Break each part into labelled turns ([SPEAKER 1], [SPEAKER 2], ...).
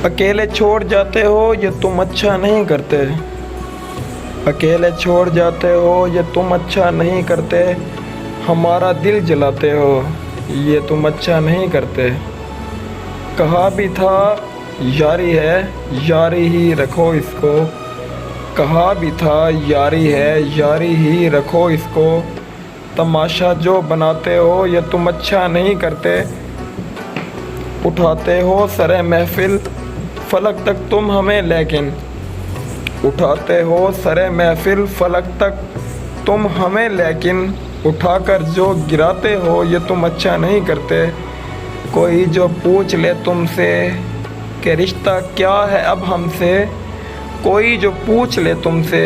[SPEAKER 1] अकेले छोड़ जाते हो ये तुम अच्छा नहीं करते। अकेले छोड़ जाते हो ये तुम अच्छा नहीं करते। हमारा दिल जलाते हो ये तुम अच्छा नहीं करते। कहा भी था यारी है यारी ही रखो इसको। कहा भी था यारी है यारी ही रखो इसको। तमाशा जो बनाते हो ये तुम अच्छा नहीं करते। उठाते हो सरे महफिल फलक तक तुम हमें लेकिन। उठाते हो सरे महफिल फलक तक तुम हमें लेकिन। उठाकर जो गिराते हो ये तुम अच्छा नहीं करते। कोई जो पूछ ले तुमसे कि रिश्ता क्या है अब हमसे। कोई जो पूछ ले तुमसे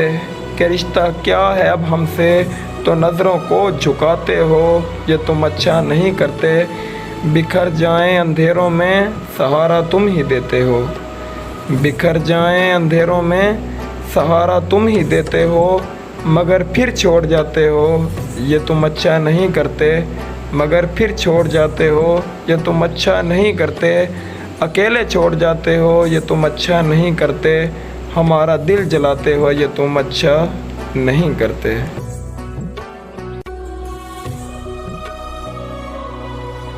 [SPEAKER 1] कि रिश्ता क्या है अब हमसे। तो नज़रों को झुकाते हो ये तुम अच्छा नहीं करते। बिखर जाएं अंधेरों में सहारा तुम ही देते हो। बिखर जाएं अंधेरों में सहारा तुम ही देते हो। मगर फिर छोड़ जाते हो ये तुम अच्छा नहीं करते। मगर फिर छोड़ जाते हो ये तुम अच्छा नहीं करते। अकेले छोड़ जाते हो ये तुम अच्छा नहीं करते। हमारा दिल जलाते हो ये तुम अच्छा नहीं करते।